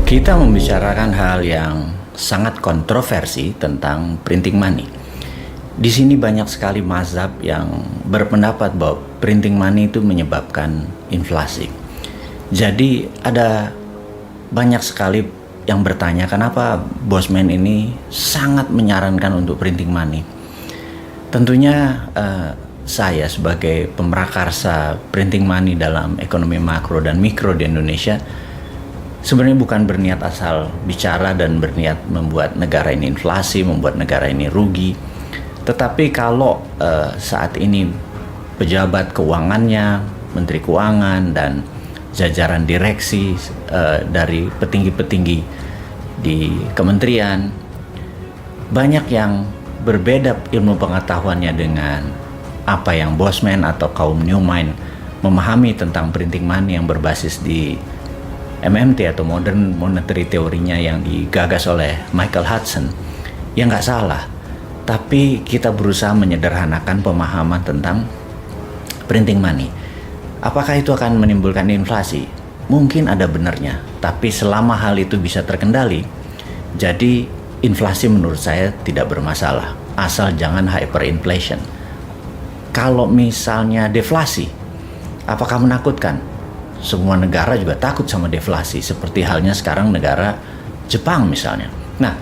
Kita membicarakan hal yang sangat kontroversi tentang printing money. Di sini banyak sekali mazhab yang berpendapat bahwa printing money itu menyebabkan inflasi. Jadi ada banyak sekali yang bertanya kenapa Bosman ini sangat menyarankan untuk printing money. Tentunya saya sebagai pemrakarsa printing money dalam ekonomi makro dan mikro di Indonesia sebenarnya bukan berniat asal bicara dan berniat membuat negara ini inflasi, membuat negara ini rugi. Tetapi kalau saat ini pejabat keuangannya, menteri keuangan dan jajaran direksi dari petinggi-petinggi di kementerian banyak yang berbeda ilmu pengetahuannya dengan apa yang Bosman atau kaum New Mind memahami tentang printing money yang berbasis di MMT atau Modern Monetary Theory-nya yang digagas oleh Michael Hudson. Ya nggak salah, tapi kita berusaha menyederhanakan pemahaman tentang printing money. Apakah itu akan menimbulkan inflasi? Mungkin ada benarnya, tapi selama hal itu bisa terkendali, jadi inflasi menurut saya tidak bermasalah, asal jangan hyperinflation. Kalau misalnya deflasi, apakah menakutkan? Semua negara juga takut sama deflasi, seperti halnya sekarang negara Jepang misalnya. Nah,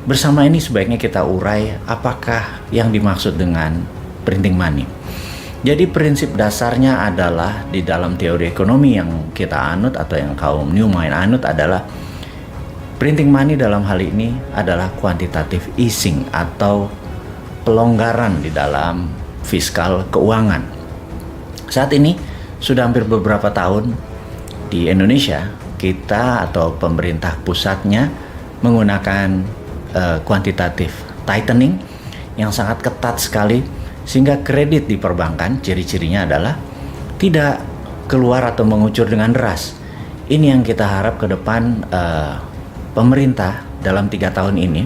bersama ini sebaiknya kita urai apakah yang dimaksud dengan printing money. Jadi prinsip dasarnya adalah di dalam teori ekonomi yang kita anut atau yang kaum New Mind anut adalah printing money dalam hal ini adalah quantitative easing atau pelonggaran di dalam fiskal keuangan. Saat ini sudah hampir beberapa tahun di Indonesia kita atau pemerintah pusatnya menggunakan quantitative tightening yang sangat ketat sekali sehingga kredit di perbankan ciri-cirinya adalah tidak keluar atau mengucur dengan deras. Ini yang kita harap ke depan pemerintah dalam 3 tahun ini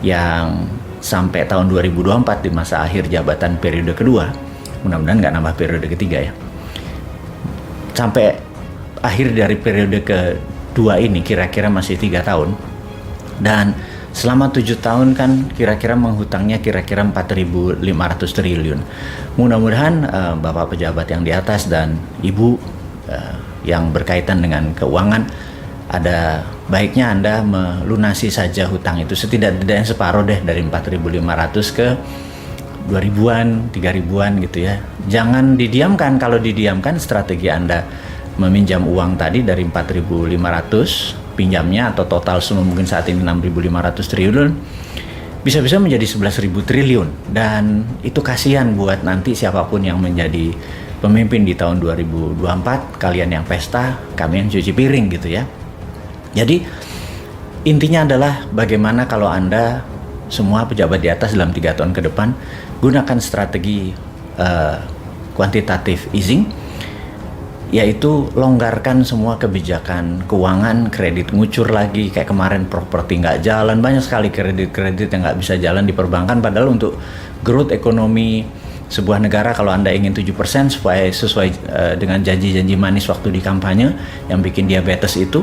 yang sampai tahun 2024 di masa akhir jabatan periode kedua, mudah-mudahan nggak nambah periode ketiga ya, sampai akhir dari periode kedua ini kira-kira masih 3 tahun, dan selama 7 tahun kan kira-kira menghutangnya kira-kira 4.500 triliun. Mudah-mudahan Bapak pejabat yang di atas dan Ibu yang berkaitan dengan keuangan ada baiknya Anda melunasi saja hutang itu setidak-tidaknya separuh deh dari 4.500 ke 2.000-an, 3.000-an gitu ya. Jangan didiamkan. Kalau didiamkan strategi Anda meminjam uang tadi dari 4.500 pinjamnya atau total semua mungkin saat ini 6.500 triliun bisa-bisa menjadi 11.000 triliun, dan itu kasihan buat nanti siapapun yang menjadi pemimpin di tahun 2024, kalian yang pesta, kami yang cuci piring gitu ya. Jadi intinya adalah bagaimana kalau Anda semua pejabat di atas dalam 3 tahun ke depan gunakan strategi quantitative easing, yaitu longgarkan semua kebijakan keuangan, kredit ngucur lagi kayak kemarin properti nggak jalan, banyak sekali kredit-kredit yang nggak bisa jalan di perbankan, padahal untuk growth ekonomi sebuah negara kalau Anda ingin 7% supaya sesuai dengan janji-janji manis waktu di kampanye yang bikin diabetes itu,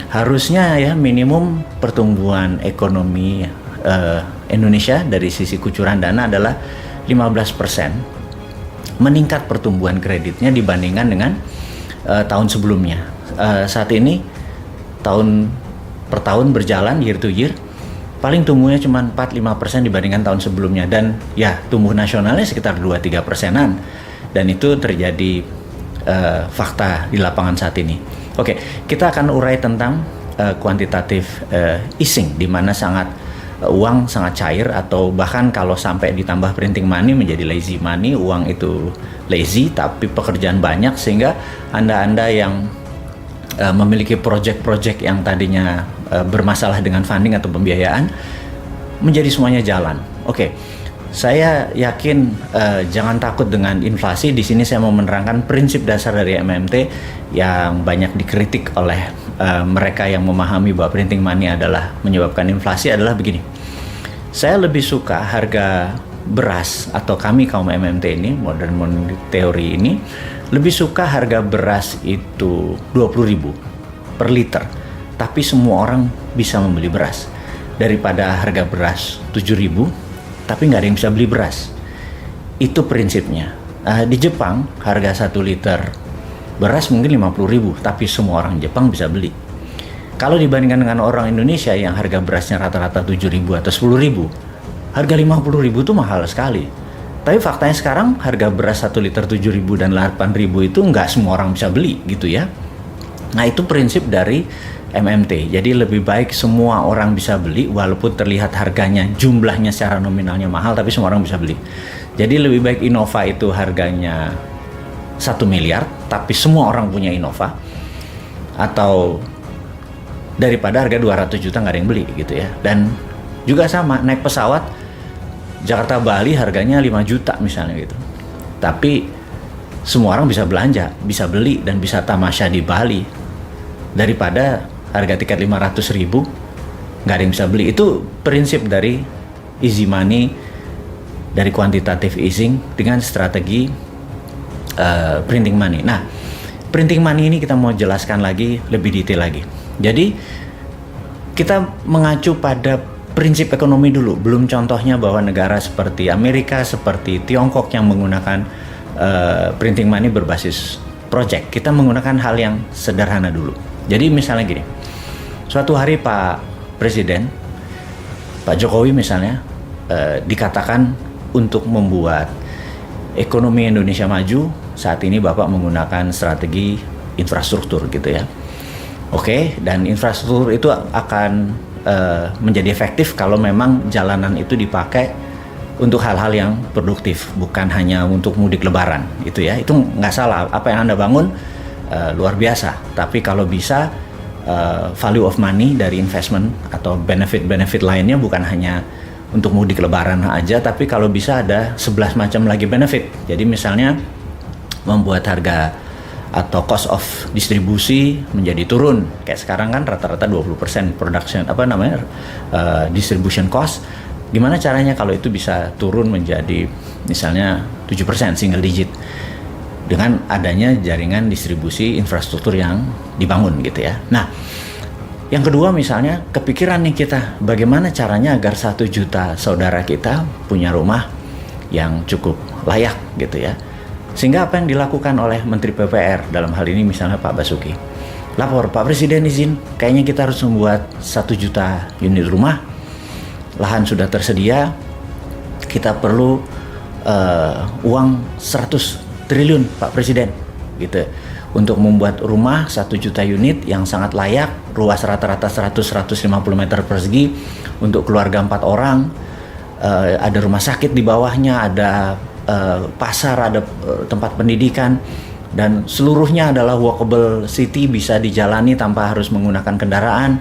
harusnya ya minimum pertumbuhan ekonomi Indonesia dari sisi kucuran dana adalah 15%, meningkat pertumbuhan kreditnya dibandingkan dengan tahun sebelumnya. Saat ini tahun per tahun berjalan year to year paling tumbuhnya cuma 4-5% dibandingkan tahun sebelumnya, dan ya tumbuh nasionalnya sekitar 2-3%-an, dan itu terjadi fakta di lapangan saat ini. Oke, kita akan urai tentang quantitative easing, di mana uang sangat cair, atau bahkan kalau sampai ditambah printing money menjadi lazy money, uang itu lazy tapi pekerjaan banyak, sehingga Anda yang memiliki project-project yang tadinya bermasalah dengan funding atau pembiayaan menjadi semuanya jalan. Oke. Saya yakin jangan takut dengan inflasi. Di sini saya mau menerangkan prinsip dasar dari MMT yang banyak dikritik oleh mereka yang memahami bahwa printing money adalah menyebabkan inflasi adalah begini. Saya lebih suka harga beras, atau kami kaum MMT ini, Modern Monetary Theory ini, lebih suka harga beras itu 20.000 per liter tapi semua orang bisa membeli beras. Daripada harga beras 7.000, tapi nggak ada yang bisa beli beras. Itu prinsipnya. Di Jepang, harga 1 liter beras mungkin 50.000, tapi semua orang Jepang bisa beli. Kalau dibandingkan dengan orang Indonesia yang harga berasnya rata-rata 7.000 atau 10.000, harga 50.000 itu mahal sekali. Tapi faktanya sekarang harga beras 1 liter 7.000 dan 8.000 itu nggak semua orang bisa beli gitu ya. Nah itu prinsip dari MMT. Jadi lebih baik semua orang bisa beli walaupun terlihat harganya, jumlahnya secara nominalnya mahal, tapi semua orang bisa beli. Jadi lebih baik Innova itu harganya 1 miliar tapi semua orang punya Innova, atau daripada harga 200 juta nggak ada yang beli gitu ya. Dan juga sama, naik pesawat Jakarta Bali harganya 5 juta misalnya gitu, tapi semua orang bisa belanja, bisa beli dan bisa tamasya di Bali, daripada harga tiket 500.000 nggak ada yang bisa beli. Itu prinsip dari easy money, dari quantitative easing dengan strategi printing money. Nah, printing money ini kita mau jelaskan lagi lebih detail lagi. Jadi kita mengacu pada prinsip ekonomi dulu, belum contohnya bahwa negara seperti Amerika, seperti Tiongkok yang menggunakan printing money berbasis project. Kita menggunakan hal yang sederhana dulu. Jadi misalnya gini, suatu hari Pak Presiden, Pak Jokowi misalnya, dikatakan untuk membuat ekonomi Indonesia maju, saat ini Bapak menggunakan strategi infrastruktur gitu ya. Oke, dan infrastruktur itu akan menjadi efektif kalau memang jalanan itu dipakai untuk hal-hal yang produktif, bukan hanya untuk mudik lebaran gitu ya. Itu nggak salah, apa yang Anda bangun luar biasa, tapi kalau bisa value of money dari investment atau benefit-benefit lainnya bukan hanya untuk mudik lebaran aja, tapi kalau bisa ada 11 macam lagi benefit. Jadi misalnya membuat harga atau cost of distribusi menjadi turun. Kayak sekarang kan rata-rata 20% production distribution cost. Gimana caranya kalau itu bisa turun menjadi misalnya 7%, single digit, dengan adanya jaringan distribusi infrastruktur yang dibangun gitu ya. Nah, yang kedua misalnya kepikiran nih kita, bagaimana caranya agar 1 juta saudara kita punya rumah yang cukup layak gitu ya. Sehingga apa yang dilakukan oleh Menteri PUPR dalam hal ini misalnya Pak Basuki, lapor, Pak Presiden izin, kayaknya kita harus membuat 1 juta unit rumah, lahan sudah tersedia, kita perlu uang 100 triliun Pak Presiden gitu, untuk membuat rumah 1 juta unit yang sangat layak, luas rata-rata 100-150 meter persegi untuk keluarga 4 orang, ada rumah sakit di bawahnya, ada pasar, ada tempat pendidikan, dan seluruhnya adalah walkable city, bisa dijalani tanpa harus menggunakan kendaraan,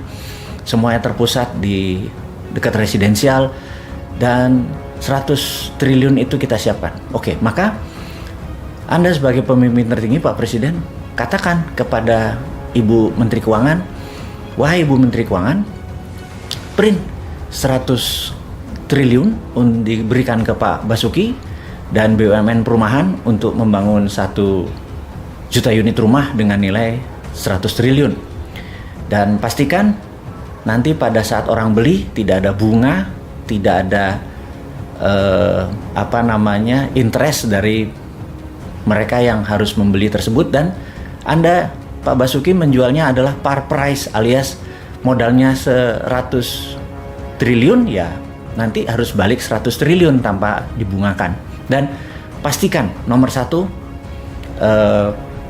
semuanya terpusat di dekat residensial, dan 100 triliun itu kita siapkan. Oke, maka Anda sebagai pemimpin tertinggi Pak Presiden, katakan kepada Ibu Menteri Keuangan, wahai Ibu Menteri Keuangan, print 100 triliun diberikan ke Pak Basuki dan BUMN perumahan untuk membangun 1 juta unit rumah dengan nilai 100 triliun. Dan pastikan nanti pada saat orang beli tidak ada bunga, tidak ada interest dari mereka yang harus membeli tersebut, dan Anda Pak Basuki menjualnya adalah par price, alias modalnya 100 triliun ya nanti harus balik 100 triliun tanpa dibungakan. Dan pastikan nomor 1,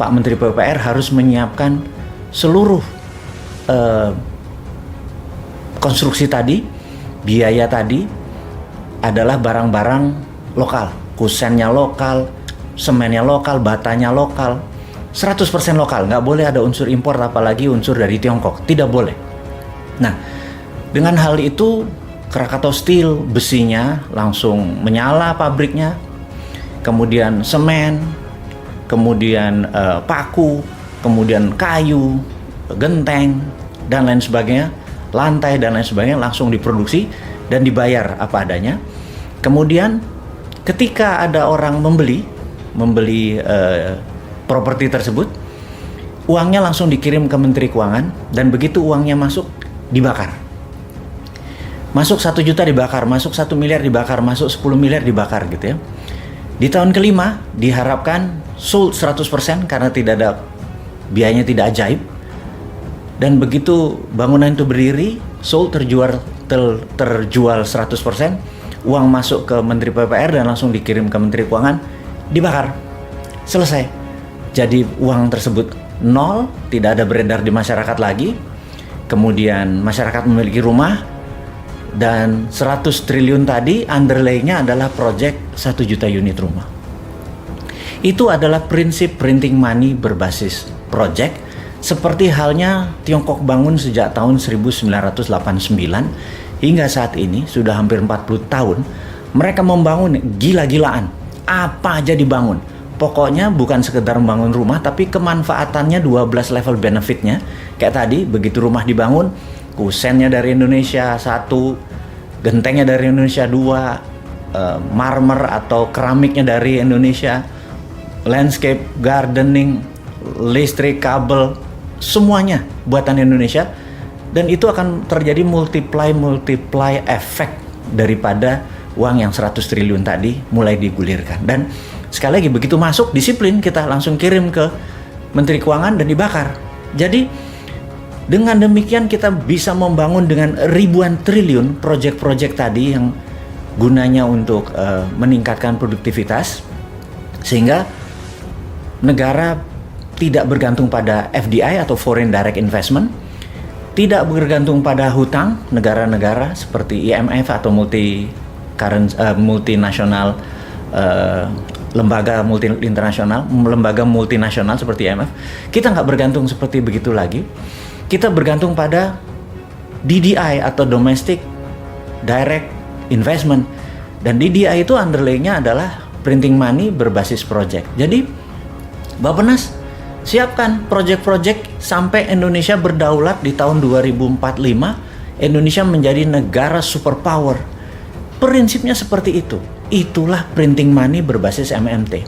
Pak Menteri PUPR harus menyiapkan seluruh konstruksi tadi, biaya tadi adalah barang-barang lokal, kusennya lokal, semennya lokal, batanya lokal, 100% lokal, nggak boleh ada unsur impor apalagi unsur dari Tiongkok, tidak boleh. Nah, dengan hal itu Krakatau Steel besinya langsung menyala pabriknya, kemudian semen, kemudian paku, kemudian kayu, genteng, dan lain sebagainya, lantai dan lain sebagainya langsung diproduksi dan dibayar apa adanya. Kemudian ketika ada orang membeli properti tersebut, uangnya langsung dikirim ke Menteri Keuangan, dan begitu uangnya masuk, dibakar. Masuk 1 juta dibakar, masuk 1 miliar dibakar, masuk 10 miliar dibakar gitu ya. Di tahun kelima diharapkan sold 100% karena tidak ada biayanya, tidak ajaib. Dan begitu bangunan itu berdiri, sold, terjual 100%, uang masuk ke Menteri PPR dan langsung dikirim ke Menteri Keuangan, dibakar. Selesai. Jadi uang tersebut nol, tidak ada beredar di masyarakat lagi. Kemudian masyarakat memiliki rumah, dan 100 triliun tadi underlay-nya adalah proyek 1 juta unit rumah. Itu adalah prinsip printing money berbasis proyek, seperti halnya Tiongkok bangun sejak tahun 1989 hingga saat ini sudah hampir 40 tahun. Mereka membangun gila-gilaan, apa aja dibangun. Pokoknya bukan sekedar membangun rumah, tapi kemanfaatannya 12 level benefitnya. Kayak tadi, begitu rumah dibangun, kusennya dari Indonesia 1, gentengnya dari Indonesia 2, marmer atau keramiknya dari Indonesia, landscape, gardening, listrik, kabel, semuanya buatan Indonesia. Dan itu akan terjadi multiply efek daripada uang yang 100 triliun tadi mulai digulirkan. Dan sekali lagi, begitu masuk, disiplin, kita langsung kirim ke Menteri Keuangan dan dibakar. Jadi dengan demikian kita bisa membangun dengan ribuan triliun proyek-proyek tadi yang gunanya untuk meningkatkan produktivitas, sehingga negara tidak bergantung pada FDI atau Foreign Direct Investment, tidak bergantung pada hutang negara-negara seperti IMF atau multinasional, lembaga multinasional seperti IMF. Kita nggak bergantung seperti begitu lagi. Kita bergantung pada DDI atau Domestic Direct Investment, dan DDI itu underlay-nya adalah printing money berbasis project. Jadi Bappenas siapkan project-project sampai Indonesia berdaulat di tahun 2045, Indonesia menjadi negara superpower. Prinsipnya seperti itu. Itulah printing money berbasis MMT.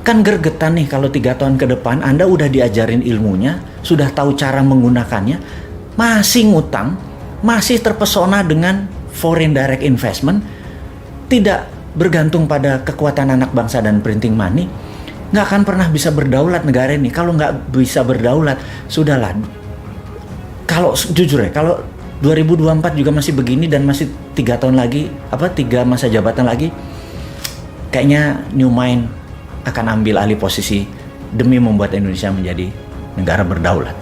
Kan gergetan nih kalau 3 tahun ke depan Anda udah diajarin ilmunya, sudah tahu cara menggunakannya, masih ngutang, masih terpesona dengan foreign direct investment, tidak bergantung pada kekuatan anak bangsa dan printing money, nggak akan pernah bisa berdaulat negara ini. Kalau nggak bisa berdaulat, sudahlah. Kalau jujur ya, kalau 2024 juga masih begini dan masih 3 tahun lagi, 3 masa jabatan lagi, kayaknya New Mind akan ambil alih posisi demi membuat Indonesia menjadi negara berdaulat.